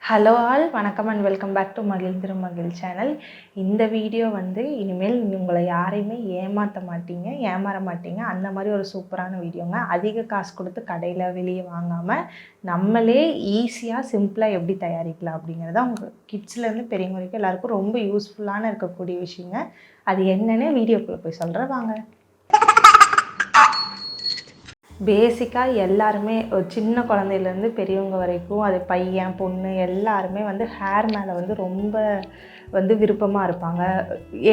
Hello all, வணக்கம் and welcome back to மகிழ் திருமகிழ் channel. இந்த வீடியோ வந்து இனிமேல் உங்களை யாரையுமே ஏமாற்ற மாட்டீங்க, ஏமாற மாட்டீங்க. அந்த மாதிரி ஒரு சூப்பரான வீடியோங்க. அதிக காசு கொடுத்து கடையில் வெளியே வாங்காமல் நம்மளே ஈஸியாக சிம்பிளாக எப்படி தயாரிக்கலாம் அப்படிங்கிறத உங்கள் கிட்ஸ்லேருந்து பெரியவங்க வரைக்கும் எல்லாருக்கும் ரொம்ப யூஸ்ஃபுல்லான இருக்கக்கூடிய விஷயங்க. அது என்னென்னு வீடியோக்குள்ளே போய் சொல்கிறேன் வாங்க. பேசிக்காக எல்லாருமே ஒரு சின்ன குழந்தையிலேருந்து பெரியவங்க வரைக்கும், அது பையன் பொண்ணு எல்லாருமே வந்து ஹேர் மேலே வந்து ரொம்ப வந்து விருப்பமாக இருப்பாங்க.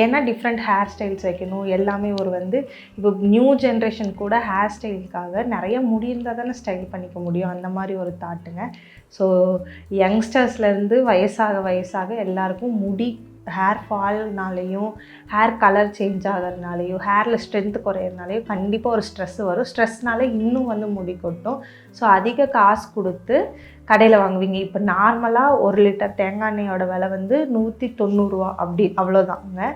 ஏன்னா டிஃப்ரெண்ட் ஹேர் ஸ்டைல்ஸ் வைக்கணும் எல்லாமே. ஒரு வந்து இப்போ நியூ ஜென்ரேஷன் கூட ஹேர் ஸ்டைலுக்காக நிறைய முடி இருந்தால் தானே ஸ்டைல் பண்ணிக்க முடியும், அந்த மாதிரி ஒரு தாட்டுங்க. ஸோ யங்ஸ்டர்ஸ்லேருந்து வயசாக எல்லாருக்கும் முடி ஹேர் ஃபால்னாலேயும் ஹேர் கலர் சேஞ்ச் ஆகிறதுனாலையும் ஹேரில் ஸ்ட்ரென்த்து குறையிறதுனாலையும் கண்டிப்பாக ஒரு ஸ்ட்ரெஸ்ஸு வரும். ஸ்ட்ரெஸ்னால இன்னும் வந்து முடி கொட்டும். ஸோ அதிக காசு கொடுத்து கடையில் வாங்குவீங்க. இப்போ நார்மலாக 1 லிட்டர் தேங்காய் எண்ணெயோட விலை வந்து 190 ரூபா அப்படி அவ்வளோதாங்க.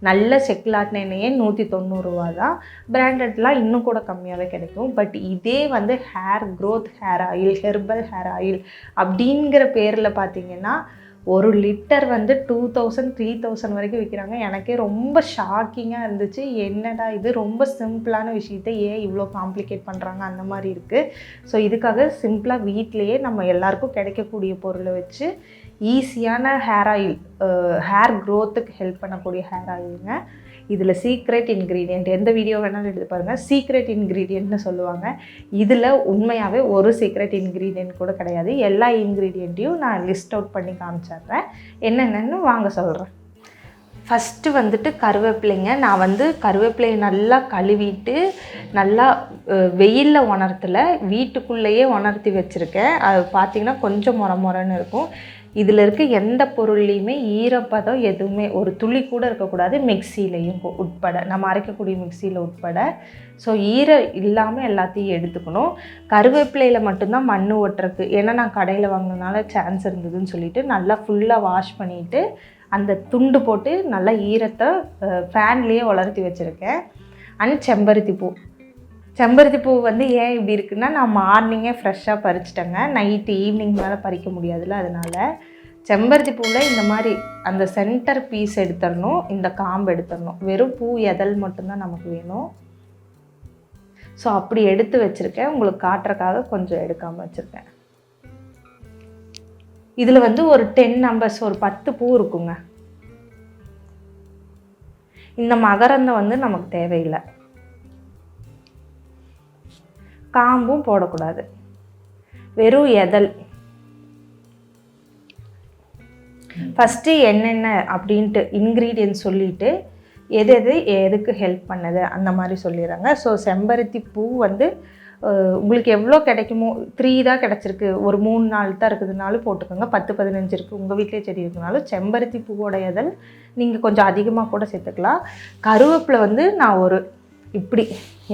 நல்ல செக்குலாட்டின எண்ணெயே 190 ரூபா தான். பிராண்டட்லாம் இன்னும் கூட கம்மியாகவே கிடைக்கும். பட் இதே வந்து hair growth hair oil, herbal hair oil அப்படிங்கிற பேரில் பார்த்திங்கன்னா 1 லிட்டர் வந்து 2000 3000 வரைக்கும் விற்கிறாங்க. எனக்கே ரொம்ப ஷாக்கிங்காக இருந்துச்சு. என்னடா இது, ரொம்ப சிம்பிளான விஷயத்தை ஏன் இவ்வளோ காம்ப்ளிகேட் பண்ணுறாங்க அந்த மாதிரி இருக்குது. ஸோ இதுக்காக சிம்பிளாக வீட்டிலையே நம்ம எல்லாருக்கும் கிடைக்கக்கூடிய பொருளை வச்சு ஈஸியான ஹேர் ஆயில், ஹேர் க்ரோத்துக்கு ஹெல்ப் பண்ணக்கூடிய ஹேர் ஆயிலுங்க. இதில் சீக்ரெட் இன்க்ரீடியண்ட், எந்த வீடியோ வேணாலும் எடுத்து பாருங்கள், சீக்ரெட் இன்க்ரீடியண்ட்னு சொல்லுவாங்க. இதில் உண்மையாகவே ஒரு சீக்ரெட் இன்க்ரீடியண்ட் கூட கிடையாது. எல்லா இன்க்ரீடியண்ட்டையும் நான் லிஸ்ட் அவுட் பண்ணி காமிச்சிட்றேன், என்னென்னு வாங்க சொல்கிறேன். ஃபஸ்ட்டு வந்துட்டு கருவேப்பிலைங்க. நான் வந்து கருவேப்பிலையை நல்லா கழுவிட்டு நல்லா வெயிலில் உணர்த்தல, வீட்டுக்குள்ளேயே உணர்த்தி வச்சுருக்கேன். அது பார்த்திங்கன்னா கொஞ்சம் மொரன்னு இருக்கும். இதில் இருக்க எந்த பொருள்லையுமே ஈரப்பதம் எதுவுமே ஒரு துளி கூட இருக்கக்கூடாது, மிக்சிலையும் உட்பட, நம்ம அரைக்கக்கூடிய மிக்சியில் உட்பட. ஸோ ஈரம் இல்லாமல் எல்லாத்தையும் எடுத்துக்கணும். கருவேப்பிலையில் மட்டும்தான் மண் ஒட்டுறக்கு, ஏன்னா நான் கடையில் வாங்கினதுனால சான்ஸ் இருந்ததுன்னு சொல்லிட்டு நல்லா ஃபுல்லாக வாஷ் பண்ணிவிட்டு அந்த துண்டு போட்டு நல்லா ஈரத்தை ஃபேன்லேயே வளர்த்தி வச்சுருக்கேன். அண்ட் செம்பருத்தி பூ வந்து ஏன் இப்படி இருக்குன்னா, நான் மார்னிங்கே ஃப்ரெஷ்ஷாக பறிச்சிட்டேங்க. நைட்டு ஈவினிங் மேலே பறிக்க முடியாதுல்ல, அதனால் செம்பருத்தி பூவில் இந்த மாதிரி அந்த சென்டர் பீஸ் எடுத்துடணும், இந்த காம்பு எடுத்துடணும். வெறும் பூ எதழ் மட்டும்தான் நமக்கு வேணும். ஸோ அப்படி எடுத்து வச்சுருக்கேன், உங்களுக்கு காட்டுறக்காக கொஞ்சம் எடுக்காமல் வச்சுருக்கேன். இதில் வந்து ஒரு 10 நம்பர்ஸ், ஒரு 10 பூ இருக்குங்க. இந்த மகரந்தம் வந்து நமக்கு தேவையில்லை, காம்பும் போடக்கூடாது, வெறும் எதழ். ஃபஸ்ட்டு என்னென்ன அப்படின்ட்டு இன்க்ரீடியன்ட் சொல்லிவிட்டு எதுக்கு ஹெல்ப் பண்ணுது அந்த மாதிரி சொல்லிடுறாங்க. ஸோ செம்பருத்தி பூ வந்து உங்களுக்கு எவ்வளோ கிடைக்குமோ, 3 தான் கிடச்சிருக்கு, ஒரு 3-4 தான் இருக்குதுனாலும் போட்டுக்கோங்க. 10-15 இருக்குது, உங்கள் வீட்டிலே செடி இருக்குனாலும் செம்பருத்தி பூவோட எதழ் நீங்கள் கொஞ்சம் அதிகமாக கூட சேர்த்துக்கலாம். கருவேப்பிலை வந்து நான் ஒரு இப்படி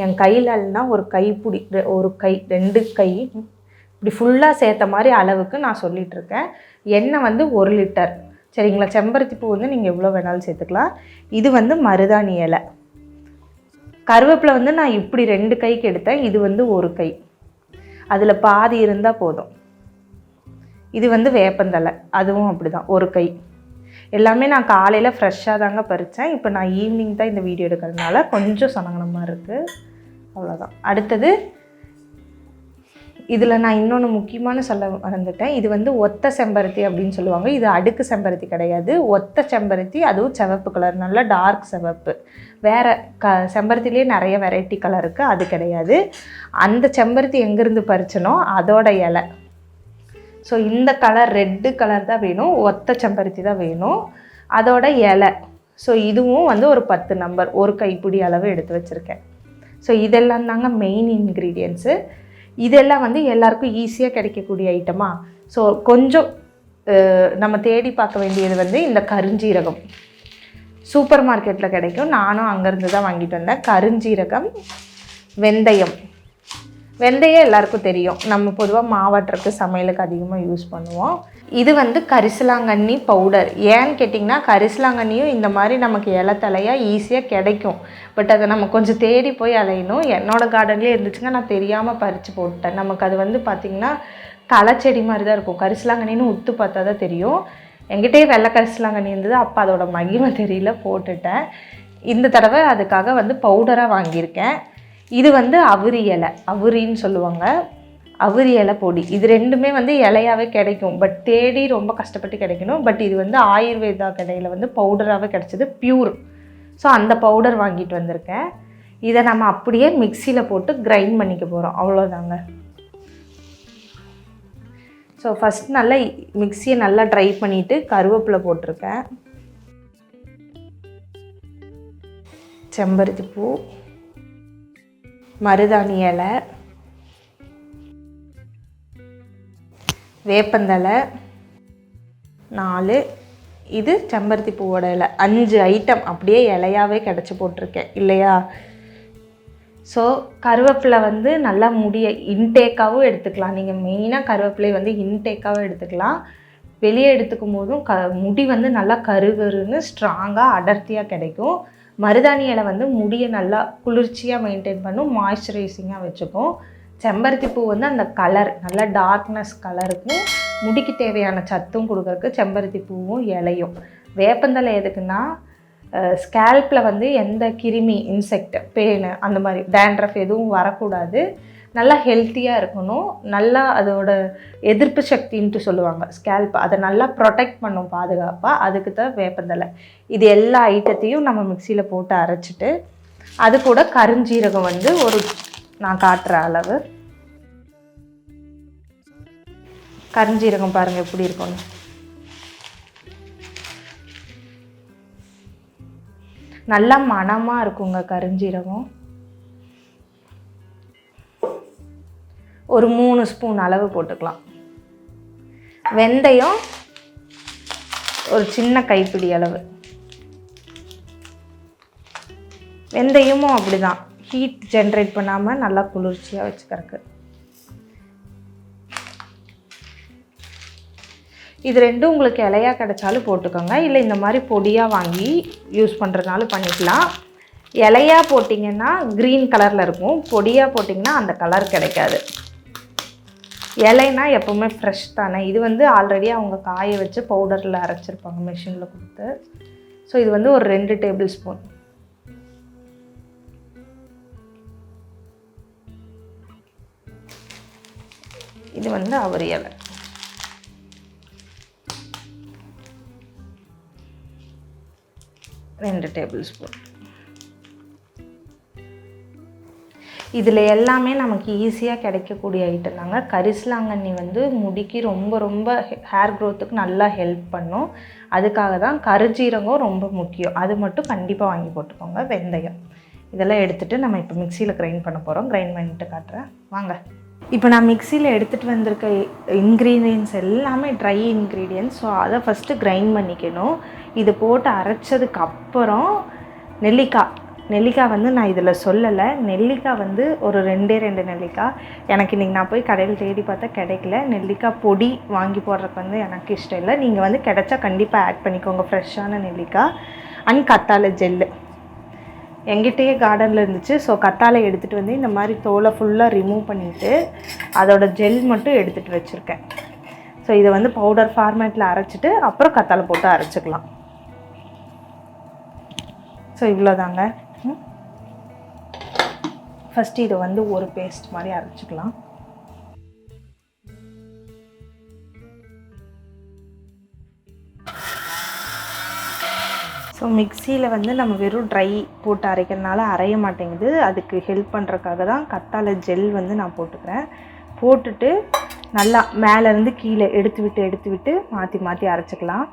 என் கையிலன்னா ஒரு கைப்பிடி, ஒரு கை 2 கை இப்படி ஃபுல்லாக சேர்த்த மாதிரி அளவுக்கு நான் சொல்லிகிட்ருக்கேன். எண்ணெய் வந்து 1 லிட்டர், சரிங்களா? செம்பருத்தி பூ வந்து நீங்கள் எவ்வளோ வேணாலும் சேர்த்துக்கலாம். இது வந்து மருதாணி இலை. கருவேப்பிலை வந்து நான் இப்படி 2 கைக்கு எடுத்தேன், இது வந்து 1 கை, அதில் பாதி இருந்தால் போதும். இது வந்து வேப்பந்தலை, அதுவும் அப்படி தான் 1 கை. எல்லாமே நான் காலையில் ஃப்ரெஷ்ஷாக தாங்க பறித்தேன். இப்போ நான் ஈவினிங் தான் இந்த வீடியோ எடுக்கிறதுனால கொஞ்சம் சனங்கனமாக இருக்குது, அவ்வளோதான். அடுத்தது இதில் நான் இன்னொன்று முக்கியமான சொல்ல மறந்துட்டேன். இது வந்து ஒத்த செம்பருத்தி அப்படின்னு சொல்லுவாங்க. இது அடுக்கு செம்பருத்தி கிடையாது, ஒத்த செம்பருத்தி, அதுவும் சிவப்பு கலர், நல்லா டார்க் சிவப்பு. வேறு செம்பருத்திலே நிறைய வெரைட்டி கலர் இருக்குது, அது கிடையாது. அந்த செம்பருத்தி எங்கேருந்து பறிச்சனோ அதோட இலை. ஸோ இந்த கலர் ரெட்டு கலர் தான் வேணும், ஒத்த செம்பருத்தி தான் வேணும், அதோட இலை. ஸோ இதுவும் வந்து ஒரு 10 நம்பர், ஒரு கைப்பிடி அளவு எடுத்து வச்சுருக்கேன். ஸோ இதெல்லாம் தாங்க மெயின் இன்க்ரீடியன்ட்ஸு. இதெல்லாம் வந்து எல்லாருக்கும் ஈஸியாக கிடைக்கக்கூடிய ஐட்டமா. ஸோ கொஞ்சம் நம்ம தேடி பார்க்க வேண்டியது வந்து இந்த கருஞ்சீரகம். சூப்பர் மார்க்கெட்டில் கிடைக்கும். நானும் அங்கேருந்து தான் வாங்கிட்டு வந்தேன். கருஞ்சீரகம், வெந்தயம். வெந்தயம் எல்லாருக்கும் தெரியும், நம்ம பொதுவாக மாவாட்டுறதுக்கு சமையலுக்கு அதிகமாக யூஸ் பண்ணுவோம். இது வந்து கரிசலாங்கண்ணி பவுடர். ஏன்னு கேட்டிங்கன்னா கரிசலாங்கண்ணியும் இந்த மாதிரி நமக்கு இலைத்தலையாக ஈஸியாக கிடைக்கும். பட் அதை நம்ம கொஞ்சம் தேடி போய் அலையணும். என்னோடய கார்டன்லேயே இருந்துச்சுங்க, நான் தெரியாமல் பறித்து போட்டேன். நமக்கு அது வந்து பார்த்திங்கன்னா களைச்செடி மாதிரி தான் இருக்கும். கரிசலாங்கண்ணின்னு உத்து பார்த்தா தான் தெரியும். என்கிட்டயே வெள்ளை கரிசலாங்கண்ணி இருந்தது, அப்போ அதோட மகிமை தெரியல, போட்டுட்டேன். இந்த தடவை அதுக்காக வந்து பவுடராக வாங்கியிருக்கேன். இது வந்து அவுரி இலை, அவுரின்னு சொல்லுவாங்க, அவுரி இலை பொடி. இது ரெண்டுமே வந்து இலையாகவே கிடைக்கும், பட் தேடி ரொம்ப கஷ்டப்பட்டு கிடைக்கணும். பட் இது வந்து ஆயுர்வேதா கடையில் வந்து பவுடராகவே கிடச்சிது, பியூர். ஸோ அந்த பவுடர் வாங்கிட்டு வந்திருக்கேன். இதை நம்ம அப்படியே மிக்சியில் போட்டு கிரைண்ட் பண்ணிக்க போகிறோம், அவ்வளோதாங்க. ஸோ ஃபஸ்ட் நல்லா மிக்சியை நல்லா ட்ரை பண்ணிவிட்டு கருவேப்பிலை போட்டிருக்கேன், செம்பருத்தி பூ, மருதாணி இலை, வேப்பந்தலை 4, இது செம்பருத்தி பூவோட இலை. 5 ஐட்டம் அப்படியே இலையாகவே கிடச்சி போட்டிருக்கேன் இல்லையா. ஸோ கருவேப்பிலை வந்து நல்லா முடியை இன்டேக்காகவும் எடுத்துக்கலாம். நீங்கள் மெயினாக கருவேப்பிலை வந்து இன்டேக்காகவும் எடுத்துக்கலாம். வெளியே எடுத்துக்கும் போதும் முடி வந்து நல்லா கருகருன்னு ஸ்ட்ராங்காக அடர்த்தியாக கிடைக்கும். மருதாணி இலை வந்து முடியை நல்லா குளிர்ச்சியாக மெயின்டைன் பண்ணும், மாய்ஸ்சரைசிங்காக வச்சுக்கும். செம்பருத்தி பூ வந்து அந்த கலர் நல்லா டார்க்னஸ் கலருக்கும் முடிக்கு தேவையான சத்தும் கொடுக்கறதுக்கு செம்பருத்தி பூவும் இலையும். வேப்பந்தலை எதுக்குன்னா ஸ்கேல்பில் வந்து எந்த கிருமி, இன்செக்ட், பேனு அந்த மாதிரி டேண்ட்ரஃப் எதுவும் வரக்கூடாது, நல்லா ஹெல்த்தியாக இருக்கணும், நல்லா அதோட எதிர்ப்பு சக்தின்ட்டு சொல்லுவாங்க ஸ்கேல்ப், அதை நல்லா ப்ரொடெக்ட் பண்ணும் பாதுகாப்பாக. அதுக்கு தான் வேப்பந்தலை. இது எல்லா ஐட்டத்தையும் நம்ம மிக்சியில் போட்டு அரைச்சிட்டு அது கூட கருஞ்சீரகம் வந்து ஒரு நான் காட்டுற அளவு கருஞ்சீரகம் பாருங்கள் எப்படி இருக்கும்னு. நல்லா மணமாக இருக்குங்க கருஞ்சீரகம். ஒரு 3 ஸ்பூன் அளவு போட்டுக்கலாம். வெந்தயம் ஒரு சின்ன கைப்பிடி அளவு. வெந்தயமும் அப்படிதான் ஹீட் ஜென்ரேட் பண்ணாமல் நல்லா குளிர்ச்சியாக வச்சுக்கிறதுக்கு. இது ரெண்டும் உங்களுக்கு இலையாக கிடைச்சாலும் போட்டுக்கோங்க, இல்லை இந்த மாதிரி பொடியாக வாங்கி யூஸ் பண்ணுறதுனாலும் பண்ணிக்கலாம். இலையாக போட்டிங்கன்னா க்ரீன் கலரில் இருக்கும், பொடியாக போட்டிங்கன்னா அந்த கலர் கிடைக்காது. இலைனா எப்போவுமே ஃப்ரெஷ் தானே. இது வந்து ஆல்ரெடி அவங்க காய வச்சு பவுடரில் அரைச்சிருப்பாங்க மிஷினில் கொடுத்து. ஸோ இது வந்து ஒரு 2 டேபிள் ஸ்பூன். இது வந்து அவுரி இலை. ரெண்டு டேபிள் ஸ்பூன். இதில் எல்லாமே நமக்கு ஈஸியாக கிடைக்கக்கூடிய ஐட்டம் தாங்க. கரிசலாங்கண்ணி வந்து முடிக்கு ரொம்ப ரொம்ப ஹேர் க்ரோத்துக்கு நல்லா ஹெல்ப் பண்ணும். அதுக்காக தான் கருஞ்சீரகம் ரொம்ப முக்கியம். அது மட்டும் கண்டிப்பாக வாங்கி போட்டுக்கோங்க. வெந்தயம் இதெல்லாம் எடுத்துகிட்டு நம்ம இப்போ மிக்சியில் கிரைண்ட் பண்ண போகிறோம். கிரைண்ட் பண்ணிட்டு காட்டுறேன் வாங்க. இப்போ நான் மிக்சியில் எடுத்துகிட்டு வந்திருக்க இன்க்ரீடியன்ட்ஸ் எல்லாமே ட்ரை இன்க்ரீடியன்ட்ஸ். ஸோ அதை ஃபஸ்ட்டு கிரைண்ட் பண்ணிக்கணும். இது போட்டு அரைச்சதுக்கப்புறம் நெல்லிக்காய் வந்து நான் இதில் சொல்லலை. நெல்லிக்காய் வந்து ஒரு 2 நெல்லிக்காய். எனக்கு இன்றைக்கி நான் போய் கடையில் தேடி பார்த்தா கிடைக்கல. நெல்லிக்காய் பொடி வாங்கி போடுறதுக்கு வந்து எனக்கு இஷ்டம் இல்லை. நீங்கள் வந்து கிடைச்சா கண்டிப்பாக ஆட் பண்ணிக்கோங்க ஃப்ரெஷ்ஷான நெல்லிக்காய். அண்ட் கத்தாழை ஜெல்லு எங்கிட்டயே கார்டனில் இருந்துச்சு. ஸோ கத்தாழை எடுத்துகிட்டு வந்து இந்த மாதிரி தோலை ஃபுல்லாக ரிமூவ் பண்ணிவிட்டு அதோட ஜெல் மட்டும் எடுத்துகிட்டு வச்சுருக்கேன். ஸோ இதை வந்து பவுடர் ஃபார்மேட்டில் அரைச்சிட்டு அப்புறம் கத்தாழை போட்டு அரைச்சிக்கலாம். ஸோ இவ்வளோதாங்க. ஃபஸ்ட்டு இதை வந்து ஒரு பேஸ்ட் மாதிரி அரைச்சிக்கலாம். ஸோ மிக்சியில் வந்து நம்ம வெறும் ட்ரை போட்டு அரைக்கிறதுனால அரைய மாட்டேங்குது. அதுக்கு ஹெல்ப் பண்ணுறதுக்காக தான் கத்தாழை ஜெல் வந்து நான் போட்டுக்கிறேன். போட்டுட்டு நல்லா மேலேருந்து கீழே எடுத்து விட்டு மாற்றி அரைச்சிக்கலாம்.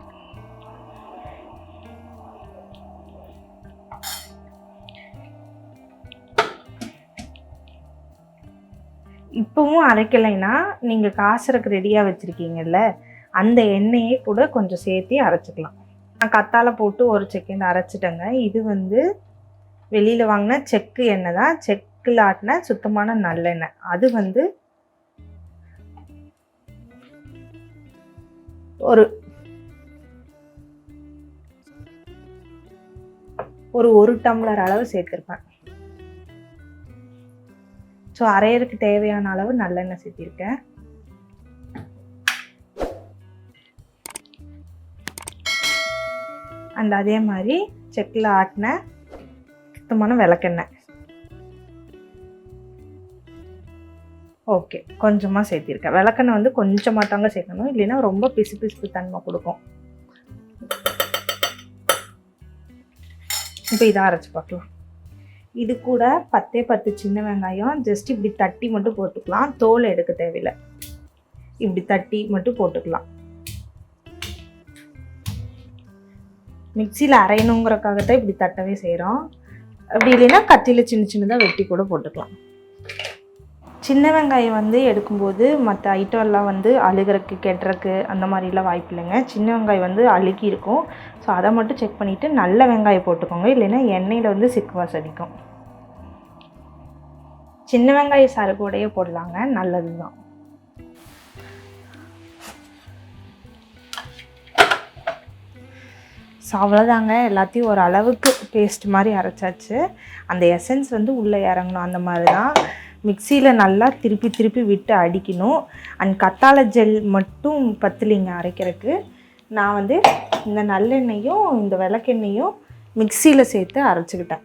இப்போவும் அரைக்கலைன்னா நீங்கள் காசுறதுக்கு ரெடியாக வச்சுருக்கீங்கல்ல, அந்த எண்ணெயே கூட கொஞ்சம் சேர்த்து அரைச்சிக்கலாம். நான் கத்தாழை போட்டு ஒரு செகண்ட் அரைச்சிட்டேங்க. இது வந்து வெளியில் வாங்கின செக்கு எண்ணெய் தான், செக்கில் ஆட்டின சுத்தமான நல்லெண்ணெய். அது வந்து ஒரு டம்ளர் அளவு சேர்த்துருப்பேன். ஸோ அரையறதுக்கு தேவையான அளவு நல்லெண்ணெய் சேர்த்திருக்கேன். அண்ட் அதே மாதிரி செக்கில் ஆட்டின சுத்தமான விளக்கெண்ணெய் ஓகே கொஞ்சமாக சேர்த்திருக்கேன். விளக்கெண்ணெய் வந்து கொஞ்சமாக தாங்க சேர்க்கணும், இல்லைன்னா ரொம்ப பிசு தன்மை கொடுக்கும். இப்போ இதை அரைச்சி பார்க்கலாம். இது கூட 10 சின்ன வெங்காயம் ஜஸ்ட் இப்படி தட்டி மட்டும் போட்டுக்கலாம், தோல் எடுக்க தேவையில்லை. இப்படி தட்டி மட்டும் போட்டுக்கலாம். மிக்சியில் அரையணுங்கிறக்காகத்தான் இப்படி தட்டவே செய்கிறோம். அப்படி இல்லைன்னா கத்தியில் சின்னதாக வெட்டி கூட போட்டுக்கலாம். சின்ன வெங்காயம் வந்து எடுக்கும்போது மற்ற ஐட்டம் எல்லாம் வந்து அழுகிறக்கு கெட்டுறக்கு அந்த மாதிரிலாம் வாய்ப்பு இல்லைங்க. சின்ன வெங்காயம் வந்து அழுகி இருக்கும். ஸோ அதை மட்டும் செக் பண்ணிவிட்டு நல்ல வெங்காயம் போட்டுக்கோங்க, இல்லைன்னா எண்ணெயில் வந்து சிக்குவாஸ் அடிக்கும். சின்ன வெங்காயம் சாறு கூடயே போடலாங்க, நல்லது தான். ஸோ அவ்வளோதாங்க, எல்லாத்தையும் ஒரு அளவுக்கு பேஸ்ட் மாதிரி அரைச்சாச்சு. அந்த எசன்ஸ் வந்து உள்ளே இறங்கணும், அந்த மாதிரி தான். மிக்சியில் நல்லா திருப்பி விட்டு அடிக்கணும். அண்ட் கத்தாழை ஜெல் மட்டும் பத்தலிங்க அரைக்கிறதுக்கு. நான் வந்து இந்த நல்லெண்ணெயும் இந்த விளக்கெண்ணெயும் மிக்சியில் சேர்த்து அரைச்சிக்கிட்டேன்.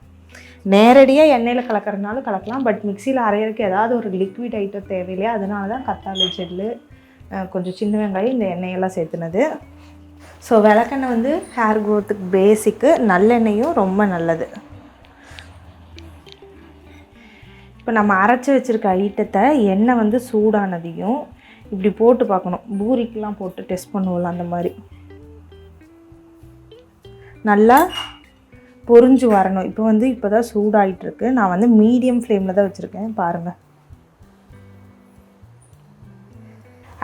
நேரடியாக எண்ணெயில் கலக்கிறதுனால கலக்கலாம், பட் மிக்சியில் அரைகிறதுக்கு ஏதாவது ஒரு லிக்விட் ஐட்டம் தேவையில்லையா, அதனால தான் கத்தாழை ஜெல்லு கொஞ்சம் சின்ன வெங்காயம் இந்த எண்ணெயெல்லாம் சேர்த்துனது. ஸோ விளக்கெண்ணெய் வந்து ஹேர் க்ரோத்துக்கு பேசிக்கு, நல்லெண்ணெயும் ரொம்ப நல்லது. இப்போ நம்ம அரைச்சி வச்சுருக்க ஐட்டத்தை எண்ணெய் வந்து சூடானதையும் இப்படி போட்டு பார்க்கணும். பூரிக்கெலாம் போட்டு டெஸ்ட் பண்ணுவோம்ல, அந்த மாதிரி நல்லா பொரிஞ்சு வரணும். இப்போ தான் சூடாகிட்டுருக்கு. நான் வந்து மீடியம் ஃப்ளேமில் தான் வச்சுருக்கேன், பாருங்கள்.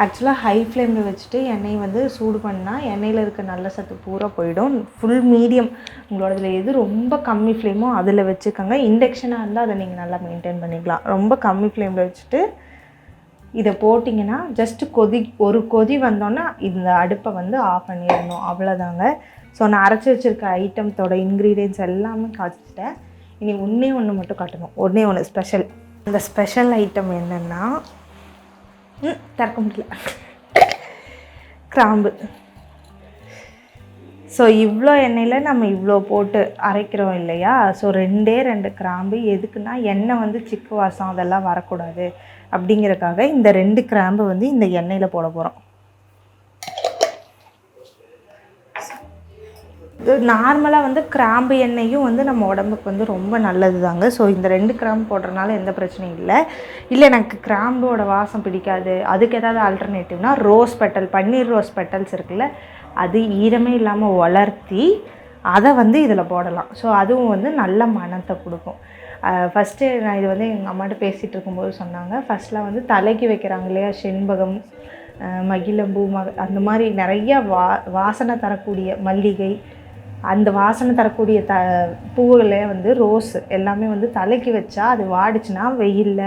ஆக்சுவலாக ஹை ஃப்ளேமில் வச்சுட்டு எண்ணெய் வந்து சூடு பண்ணால் எண்ணெயில் இருக்க நல்ல சத்து பூரா போயிடும். ஃபுல் மீடியம் உங்களோடதில் எது ரொம்ப கம்மி ஃப்ளேமோ அதில் வச்சுக்கோங்க. இண்டக்ஷனாக இருந்தால் அதை நீங்கள் நல்லா மெயின்டைன் பண்ணிக்கலாம். ரொம்ப கம்மி ஃப்ளேமில் வச்சுட்டு இதை போட்டிங்கன்னா ஜஸ்ட்டு ஒரு கொதி வந்தோன்னா இந்த அடுப்பை வந்து ஆஃப் பண்ணிடணும், அவ்வளோதாங்க. ஸோ நான் அரைச்சி வச்சுருக்க ஐட்டத்தோட இன்க்ரீடியன்ஸ் எல்லாமே காய்ச்சிட்டேன். இனி ஒன்று மட்டும் காட்டணும், ஒன்று ஸ்பெஷல். அந்த ஸ்பெஷல் ஐட்டம் என்னென்னா திறக்க முடியல, கிராம்பு. ஸோ இவ்வளோ எண்ணெயில் நம்ம இவ்வளோ போட்டு அரைக்கிறோம் இல்லையா. ஸோ 2 கிராம்பு. எதுக்குன்னா எண்ணெய் வந்து சிக்கு வாசம் அதெல்லாம் வரக்கூடாது அப்படிங்கிறதுக்காக இந்த 2 கிராம்பு வந்து இந்த எண்ணெயில் போட போகிறோம். நார்மலாக வந்து கிராம்பு எண்ணெயும் வந்து நம்ம உடம்புக்கு வந்து ரொம்ப நல்லது தாங்க. ஸோ இந்த 2 கிராம்பு போடுறதுனால எந்த பிரச்சனையும் இல்லை எனக்கு கிராம்போட வாசம் பிடிக்காது, அதுக்கு ஏதாவது ஆல்டர்னேட்டிவ்னா ரோஸ் பெட்டல், பன்னீர் ரோஸ் பெட்டல்ஸ் இருக்குல்ல, அது ஈரமே இல்லாமல் வளர்த்தி அதை வந்து இதில் போடலாம். ஸோ அதுவும் வந்து நல்ல மணத்தை கொடுக்கும். ஃபஸ்ட்டு நான் இது வந்து எங்கள் அம்மாட்ட பேசிகிட்டு இருக்கும்போது சொன்னாங்க, ஃபஸ்ட்டில் வந்து தலைக்கு வைக்கிறாங்க இல்லையா, செண்பகம், மகிழம்பூ, அந்த மாதிரி நிறைய வாசனை தரக்கூடிய மல்லிகை, அந்த வாசனை தரக்கூடிய பூவுகளே வந்து ரோஸ் எல்லாமே வந்து தலைக்கு வச்சா அது வாடிச்சுன்னா வெயிலில்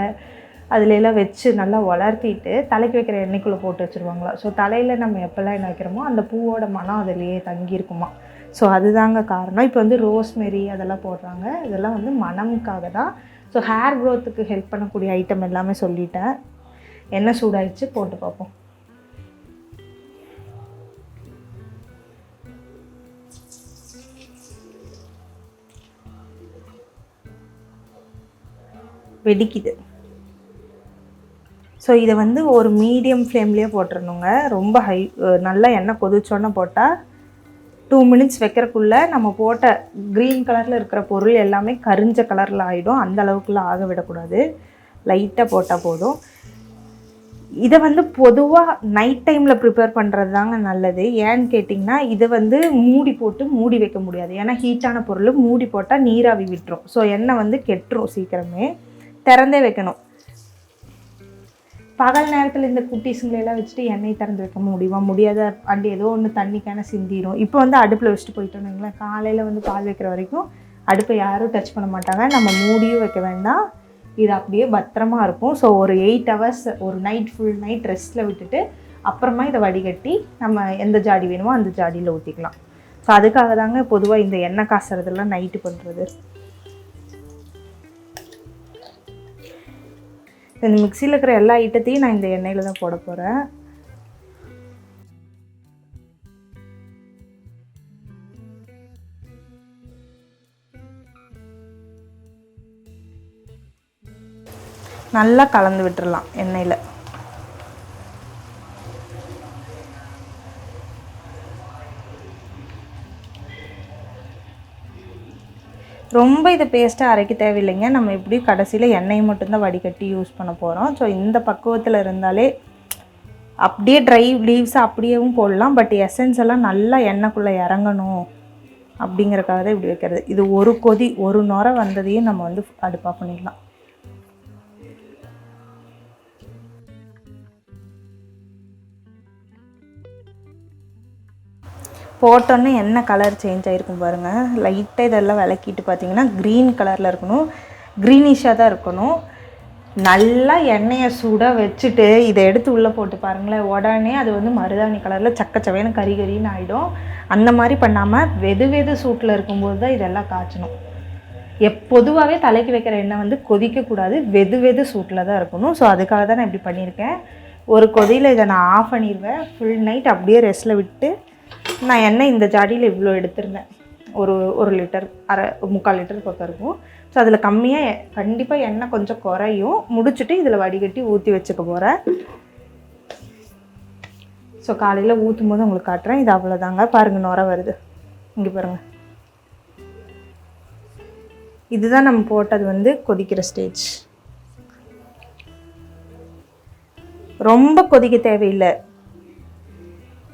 அதுலெல்லாம் வச்சு நல்லா வளர்த்திட்டு தலைக்கு வைக்கிற எண்ணெய்க்குள்ளே போட்டு வச்சுருவாங்களா. ஸோ தலையில் நம்ம எப்போல்லாம் என்ன வைக்கிறோமோ அந்த பூவோட மனம் அதிலேயே தங்கியிருக்குமா. ஸோ அதுதாங்க காரணம். இப்போ வந்து ரோஸ்மெரி அதெல்லாம் போடுறாங்க, இதெல்லாம் வந்து மனமுக்காக தான். ஸோ ஹேர் க்ரோத்துக்கு ஹெல்ப் பண்ணக்கூடிய ஐட்டம் எல்லாமே சொல்லிட்டேன். எண்ணெய் சூடாயிடுச்சு, போட்டு பார்ப்போம். வெடிக்குது. ஸோ இதை வந்து ஒரு மீடியம் ஃப்ளேம்லேயே போட்டுருணுங்க. ரொம்ப நல்லா எண்ணெய் கொதிச்சோன்னே போட்டால் 2 மினிட்ஸ் வைக்கிறக்குள்ளே நம்ம போட்ட க்ரீன் கலரில் இருக்கிற பொருள் எல்லாமே கரிஞ்ச கலரில் ஆகிடும். அந்த அளவுக்குள்ளே ஆக விடக்கூடாது, லைட்டாக போட்டால் போதும். இதை வந்து பொதுவாக நைட் டைமில் ப்ரிப்பேர் பண்ணுறது தாங்க நல்லது. ஏன்னு கேட்டிங்கன்னா இதை வந்து மூடி வைக்க முடியாது. ஏன்னா ஹீட்டான பொருள் மூடி போட்டால் நீராவி விட்டுரும். ஸோ எண்ணெய் வந்து கெட்டுரும் சீக்கிரமே. திறந்தே வைக்கணும். பகல் நேரத்தில் இந்த குட்டீஸுங்களெல்லாம் வச்சுட்டு எண்ணெய் திறந்து வைக்க முடியாத அண்ட் ஏதோ ஒன்று தண்ணிக்கான சிந்திடும். இப்போ வந்து அடுப்பில் வச்சுட்டு போயிட்டோம்னுங்களேன், காலையில் வந்து பால் வைக்கிற வரைக்கும் அடுப்பை யாரும் டச் பண்ண மாட்டாங்க. நம்ம மூடியும் வைக்க வேண்டாம், இது அப்படியே பத்திரமா இருக்கும். ஸோ ஒரு 8 hours ஒரு நைட் ஃபுல் நைட் ரெஸ்ட்டில் விட்டுட்டு அப்புறமா இதை வடிகட்டி நம்ம எந்த ஜாடி வேணுமோ அந்த ஜாடியில் ஊற்றிக்கலாம். ஸோ அதுக்காக தாங்க பொதுவாக இந்த எண்ணெய் காசுறதெல்லாம் நைட்டு பண்ணுறது. இந்த மிக்சியில் இருக்கிற எல்லா ஐட்டத்தையும் நான் இந்த எண்ணெயில் தான் போட போகிறேன். நல்லா கலந்து விட்டுறலாம் எண்ணெயில். ரொம்ப இது பேஸ்ட்டாக அரைக்க தேவையில்லைங்க. நம்ம எப்படி கடைசியில் எண்ணெய் மட்டும்தான் வடிகட்டி யூஸ் பண்ண போகிறோம். ஸோ இந்த பக்குவத்தில் இருந்தாலே அப்படியே ட்ரை லீவ்ஸை அப்படியேவும் போடலாம். பட் எசன்ஸ் எல்லாம் நல்லா எண்ணெய்க்குள்ளே இறங்கணும் அப்படிங்கிறக்காக தான் இப்படி வைக்கிறது. இது ஒரு கொதி ஒரு நுரை வந்ததையும் நம்ம வந்து அடுப்பாக பண்ணிடலாம். போட்டோன்னே என்ன கலர் சேஞ்ச் ஆகிருக்கும் பாருங்கள். லைட்டாக இதெல்லாம் விளக்கிட்டு பார்த்தீங்கன்னா க்ரீன் கலரில் இருக்கணும், க்ரீனிஷாக தான் இருக்கணும். நல்லா எண்ணெயை சூடாக வச்சுட்டு இதை எடுத்து உள்ளே போட்டு பாருங்களேன், உடனே அது வந்து மருதாணி கலரில் சக்கச்சவையான கறின்னு ஆகிடும். அந்த மாதிரி பண்ணாமல் வெது சூட்டில் இருக்கும்போது தான் இதெல்லாம் காய்ச்சணும். பொதுவாகவே தலைக்கு வைக்கிற எண்ணெய் வந்து கொதிக்கக்கூடாது, வெது சூட்டில் தான் இருக்கணும். ஸோ அதுக்காக தான் நான் இப்படி பண்ணியிருக்கேன். ஒரு கொதியில் இதை நான் ஆஃப் பண்ணிடுவேன். ஃபுல் நைட் அப்படியே ரெஸ்ட்டில் விட்டு நான் எண்ணெய் இந்த ஜாடியில் இவ்வளோ எடுத்திருந்தேன். ஒரு லிட்டர் 3/4 லிட்டர் பக்கம் இருக்கும். ஸோ அதில் கம்மியாக கண்டிப்பாக எண்ணெய் கொஞ்சம் குறையும். முடிச்சுட்டு இதில் வடிகட்டி ஊற்றி வச்சுக்க போகிறேன். ஸோ காலையில் ஊற்றும் போது உங்களுக்கு காட்டுறேன். இது அவ்வளோதாங்க. பாருங்கள் நுரை வருது, இங்கே பாருங்கள். இதுதான் நம்ம போட்டது வந்து கொதிக்கிற ஸ்டேஜ். ரொம்ப கொதிக்க தேவையில்லை.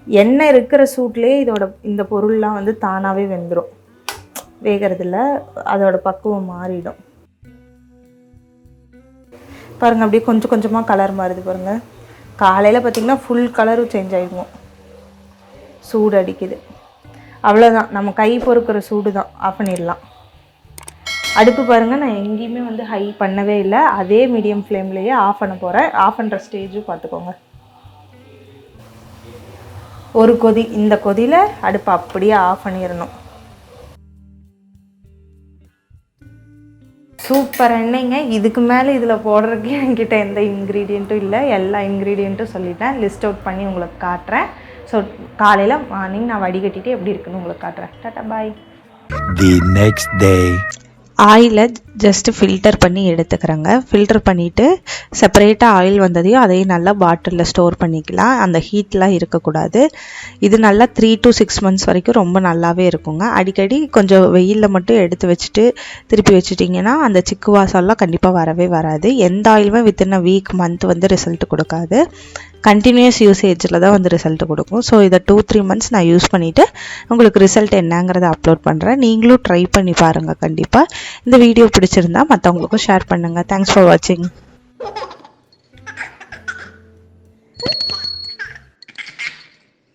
எண்ணெய் இருக்கிற சூட்லேயே இந்த பொருள்லாம் வந்து தானாகவே வெந்துடும். வேகிறதில்ல, அதோட பக்குவம் மாறிடும். பாருங்கள் அப்படியே கொஞ்சம் கொஞ்சமாக கலர் மாறுது பாருங்கள். காலையில் பார்த்திங்கன்னா ஃபுல் கலரும் சேஞ்ச் ஆகிடும். சூடு அடிக்குது, அவ்வளோதான். நம்ம கை பொறுக்கிற சூடு தான். ஆஃப் பண்ணிடலாம். அடுப்பு பாருங்கள், நான் எங்கேயுமே வந்து ஹை பண்ணவே இல்லை. அதே மீடியம் ஃப்ளேம்லேயே ஆஃப் பண்ண போகிறேன். ஆஃப் பண்ணுற ஸ்டேஜும் பார்த்துக்கோங்க. ஒரு கொதி, இந்த கொதியில் அடுப்பு அப்படியே ஆஃப் பண்ணிடணும். சூப்பர் எண்ணெய்ங்க. இதுக்கு மேலே இதில் போடுறதுக்கு என்கிட்ட எந்த இன்க்ரீடியண்ட்டும் இல்லை. எல்லா இன்க்ரீடியண்ட்டும் சொல்லிட்டேன், லிஸ்ட் அவுட் பண்ணி உங்களுக்கு காட்டுறேன். ஸோ காலையில் மார்னிங் நான் வடிகட்டிட்டு எப்படி இருக்குன்னு உங்களுக்கு காட்டுறேன். டாடா பாய். The next day. ஆயிலை ஜஸ்ட்டு ஃபில்டர் பண்ணி எடுத்துக்கிறேங்க. ஃபில்டர் பண்ணிவிட்டு செப்பரேட்டாக ஆயில் வந்ததையும் அதையும் நல்லா பாட்டிலில் ஸ்டோர் பண்ணிக்கலாம். அந்த ஹீட்லாம் இருக்கக்கூடாது. இது நல்லா 3 to 6 months வரைக்கும் ரொம்ப நல்லாவே இருக்குங்க. அடிக்கடி கொஞ்சம் வெயிலில் மட்டும் எடுத்து வச்சுட்டு திருப்பி வச்சுட்டிங்கன்னா அந்த சிக்கு வாசம்லாம் கண்டிப்பாக வரவே வராது. எந்த ஆயிலுமே வித்தின் அ வீக் மந்த் வந்து ரிசல்ட் கொடுக்காது. கண்டினியூஸ் யூசேஜில் தான் வந்து ரிசல்ட் கொடுக்கும். ஸோ இதை 2-3 months நான் யூஸ் பண்ணிவிட்டு உங்களுக்கு ரிசல்ட் என்னங்கிறத அப்லோட் பண்ணுறேன். நீங்களும் ட்ரை பண்ணி பாருங்கள் கண்டிப்பாக. இந்த வீடியோ பிடிச்சிருந்தா மற்றவங்களுக்கும் ஷேர் பண்ணுங்கள். தேங்க்ஸ் ஃபார் வாட்சிங்.